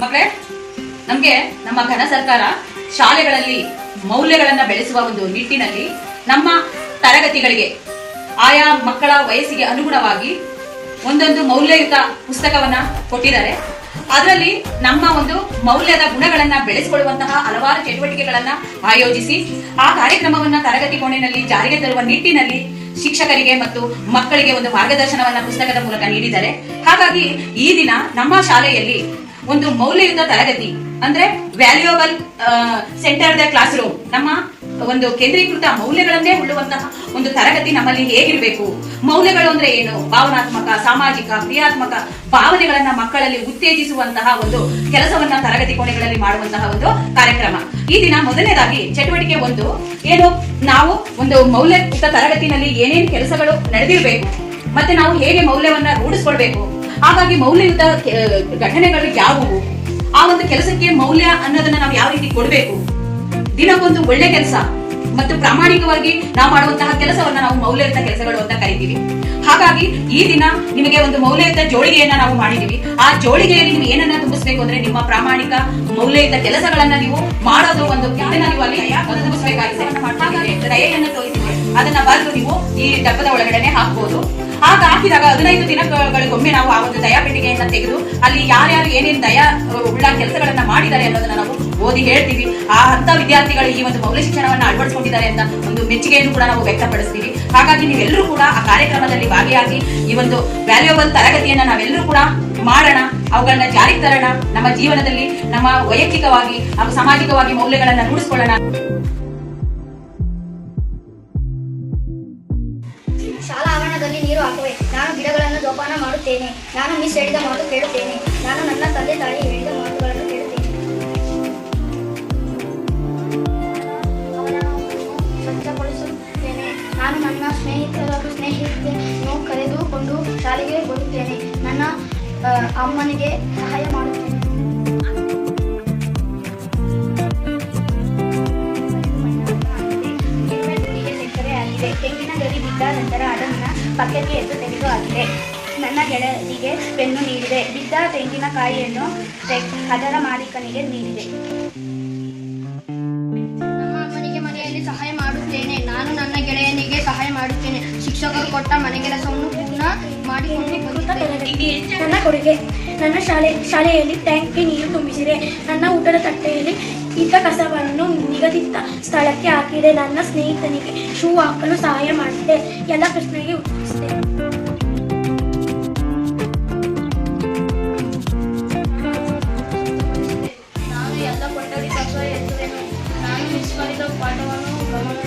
ಮಕ್ಕಳೇ, ನಮ್ಗೆ ನಮ್ಮ ಘನ ಸರ್ಕಾರ ಶಾಲೆಗಳಲ್ಲಿ ಮೌಲ್ಯಗಳನ್ನ ಬೆಳೆಸುವ ಒಂದು ನಿಟ್ಟಿನಲ್ಲಿ ನಮ್ಮ ತರಗತಿಗಳಿಗೆ ಆಯಾ ಮಕ್ಕಳ ವಯಸ್ಸಿಗೆ ಅನುಗುಣವಾಗಿ ಒಂದೊಂದು ಮೌಲ್ಯಯುತ ಪುಸ್ತಕವನ್ನ ಕೊಟ್ಟಿದ್ದಾರೆ. ಅದರಲ್ಲಿ ನಮ್ಮ ಒಂದು ಮೌಲ್ಯದ ಗುಣಗಳನ್ನ ಬೆಳೆಸಿಕೊಳ್ಳುವಂತಹ ಹಲವಾರು ಚಟುವಟಿಕೆಗಳನ್ನ ಆಯೋಜಿಸಿ ಆ ಕಾರ್ಯಕ್ರಮವನ್ನ ತರಗತಿ ಕೋಣೆಯಲ್ಲಿ ಜಾರಿಗೆ ತರುವ ನಿಟ್ಟಿನಲ್ಲಿ ಶಿಕ್ಷಕರಿಗೆ ಮತ್ತು ಮಕ್ಕಳಿಗೆ ಒಂದು ಮಾರ್ಗದರ್ಶನವನ್ನ ಪುಸ್ತಕದ ಮೂಲಕ ನೀಡಿದ್ದಾರೆ. ಹಾಗಾಗಿ ಈ ದಿನ ನಮ್ಮ ಶಾಲೆಯಲ್ಲಿ ಒಂದು ಮೌಲ್ಯಯುತ ತರಗತಿ ಅಂದ್ರೆ valuable centre the class room, ನಮ್ಮ ಒಂದು ಕೇಂದ್ರೀಕೃತ ಮೌಲ್ಯಗಳನ್ನೇ ಉಳ್ಳುವಂತಹ ಒಂದು ತರಗತಿ ನಮ್ಮಲ್ಲಿ ಹೇಗಿರಬೇಕು, ಮೌಲ್ಯಗಳು ಅಂದ್ರೆ ಏನು, ಭಾವನಾತ್ಮಕ, ಸಾಮಾಜಿಕ, ಕ್ರಿಯಾತ್ಮಕ ಭಾವನೆಗಳನ್ನ ಮಕ್ಕಳಲ್ಲಿ ಉತ್ತೇಜಿಸುವಂತಹ ಒಂದು ಕೆಲಸವನ್ನ ತರಗತಿ ಕೋಣೆಗಳಲ್ಲಿ ಮಾಡುವಂತಹ ಒಂದು ಕಾರ್ಯಕ್ರಮ. ಈ ದಿನ ಮೊದಲನೇದಾಗಿ ಚಟುವಟಿಕೆ 1 ಏನು, ನಾವು ಒಂದು ಮೌಲ್ಯಯುತ ತರಗತಿನಲ್ಲಿ ಏನೇನು ಕೆಲಸಗಳು ನಡೆದಿರಬೇಕು ಮತ್ತೆ ನಾವು ಹೇಗೆ ಮೌಲ್ಯವನ್ನ ರೂಢಿಸ್ಕೊಳ್ಬೇಕು, ಹಾಗಾಗಿ ಮೌಲ್ಯಯುತ ಘಟನೆಗಳು ಯಾವುವು, ಆ ಒಂದು ಕೆಲಸಕ್ಕೆ ಮೌಲ್ಯ ಅನ್ನೋದನ್ನ ನಾವು ಯಾವ ರೀತಿ ಕೊಡಬೇಕು, ದಿನಕ್ಕೊಂದು ಒಳ್ಳೆ ಕೆಲಸ ಮತ್ತು ಪ್ರಾಮಾಣಿಕವಾಗಿ ನಾವು ಮಾಡುವಂತಹ ಕೆಲಸವನ್ನ ನಾವು ಮೌಲ್ಯಯುತ ಕೆಲಸಗಳು ಅಂತ ಕರಿತೀವಿ. ಹಾಗಾಗಿ ಈ ದಿನ ನಿಮಗೆ ಒಂದು ಮೌಲ್ಯಯುತ ಜೋಳಿಗೆಯನ್ನ ನಾವು ಮಾಡಿದೀವಿ. ಆ ಜೋಳಿಗೆಯಲ್ಲಿ ನೀವು ಏನನ್ನ ತುಂಬಿಸಬೇಕು ಅಂದ್ರೆ ನಿಮ್ಮ ಪ್ರಾಮಾಣಿಕ ಮೌಲ್ಯಯುತ ಕೆಲಸಗಳನ್ನ ನೀವು ಮಾಡೋದು ಒಂದು ನೀವು ಅಲ್ಲಿ ತುಂಬಿಸಬೇಕಾಗಿದೆ. ಹಾಗಾಗಿ ದಯೆಯನ್ನು ತೋರಿಸಿದ್ರೆ ಅದನ್ನ ಬರೆದು ನೀವು ಈ ಡಬ್ಬದ ಒಳಗಡೆ ಹಾಕಬಹುದು. ಆಗ ಹಾಕಿದಾಗ 15 ದಿನಗಳಿಗೊಮ್ಮೆ ನಾವು ಆ ಒಂದು ದಯಾ ಪೆಟ್ಟಿಗೆಯನ್ನ ತೆಗೆದು ಅಲ್ಲಿ ಯಾರ್ಯಾರು ಏನೇನು ದಯಾ ಉಳ್ಳ ಕೆಲಸಗಳನ್ನ ಮಾಡಿದ್ದಾರೆ ಅನ್ನೋದನ್ನ ನಾವು ಓದಿ ಹೇಳ್ತೀವಿ. ಅಂತ ವಿದ್ಯಾರ್ಥಿಗಳು ಈ ಒಂದು ಮೌಲ್ಯ ಶಿಕ್ಷಣವನ್ನ ಅಳವಡಿಸಿಕೊಂಡಿದ್ದಾರೆ ಅಂತ ಒಂದು ಮೆಚ್ಚುಗೆಯನ್ನು ಕೂಡ ನಾವು ವ್ಯಕ್ತಪಡಿಸ್ತೀವಿ. ಹಾಗಾಗಿ ನೀವೆಲ್ಲರೂ ಕೂಡ ಆ ಕಾರ್ಯಕ್ರಮದಲ್ಲಿ ಭಾಗಿಯಾಗಿ ಈ ಒಂದು ವ್ಯಾಲ್ಯೂಯಬಲ್ ತರಗತಿಯನ್ನ ನಾವೆಲ್ಲರೂ ಕೂಡ ಮಾಡೋಣ, ಅವುಗಳನ್ನ ಜಾರಿಗೆ ತರೋಣ, ನಮ್ಮ ಜೀವನದಲ್ಲಿ ನಮ್ಮ ವೈಯಕ್ತಿಕವಾಗಿ ಹಾಗೂ ಸಾಮಾಜಿಕವಾಗಿ ಮೌಲ್ಯಗಳನ್ನ ರೂಢಿಸಿಕೊಳ್ಳೋಣ. ಶಾಲಾ ಆವರಣದಲ್ಲಿ ನೀರು ಹಾಕುವೆ, ನಾನು ಗಿಡಗಳನ್ನು ಜೋಪಾನ ಮಾಡುತ್ತೇನೆ, ನಾನು ಮಿಸ್ ಹೇಳಿದ ಮಾತು ಕೇಳುತ್ತೇನೆ, ನಾನು ನನ್ನ ತಂದೆ ತಾಯಿ ಹೇಳಿದ ಮಾತುಗಳನ್ನು ಕೇಳುತ್ತೇನೆ, ಸ್ವಚ್ಛಗೊಳಿಸುತ್ತೇನೆ, ನಾನು ನನ್ನ ಸ್ನೇಹಿತರನ್ನು ಕರೆದುಕೊಂಡು ಶಾಲೆಗೆ ಬರುತ್ತೇನೆ, ನನ್ನ ಅಮ್ಮನಿಗೆ ಸಹಾಯ ಮಾಡುತ್ತೇನೆ. ತೆಂಗಿನ ಗರಿ ಬಿದ್ದ ನಂತರ ಅದನ್ನು ಪಕ್ಕಕ್ಕೆ ಎದ್ದು ತೆಗೆದು ಆಗಿದೆ. ನನ್ನ ಗೆಳತಿಗೆ ಪೆನ್ನು ನೀಡಿದೆ, ಬಿದ್ದ ತೆಂಗಿನಕಾಯಿಯನ್ನು ಅದರ ಮಾಲೀಕನಿಗೆ ನೀಡಿದೆ. ನಮ್ಮ ಅಮ್ಮನಿಗೆ ಮನೆಯಲ್ಲಿ ಸಹಾಯ ಮಾಡುತ್ತೇನೆ, ನಾನು ನನ್ನ ಗೆಳೆಯನಿಗೆ ಸಹಾಯ ಮಾಡುತ್ತೇನೆ, ಶಿಕ್ಷಕರು ಕೊಟ್ಟ ಮನೆಗೆಲಸವನ್ನು ಪೂರ್ಣ ಮಾಡಿಕೊಂಡು ನನ್ನ ಕೊಡುಗೆ, ನನ್ನ ಶಾಲೆಯಲ್ಲಿ ಟ್ಯಾಂಕ್ಗೆ ನೀರು ತುಂಬಿಸಿದೆ, ನನ್ನ ಊಟದ ತಟ್ಟೆಯಲ್ಲಿ ಇದ್ದ ಕಸವನ್ನು ನಿಗದಿತ ಸ್ಥಳಕ್ಕೆ ಹಾಕಿದೆ, ನನ್ನ ಸ್ನೇಹಿತನಿಗೆ ಶೂ ಹಾಕಲು ಸಹಾಯ ಮಾಡಿದೆ, ಎಲ್ಲ ಪ್ರಶ್ನೆಗೆ ಉತ್ತರಿಸಿದೆ. ನಾನು ಎಲ್ಲ ಕೊಠಡಿ ಕಸ ಎತ್ತುವೆನು, ನಾನು ಮಿಸ್ ಮಾಡಿದ ಪಾಠವನ್ನು ಗಮನ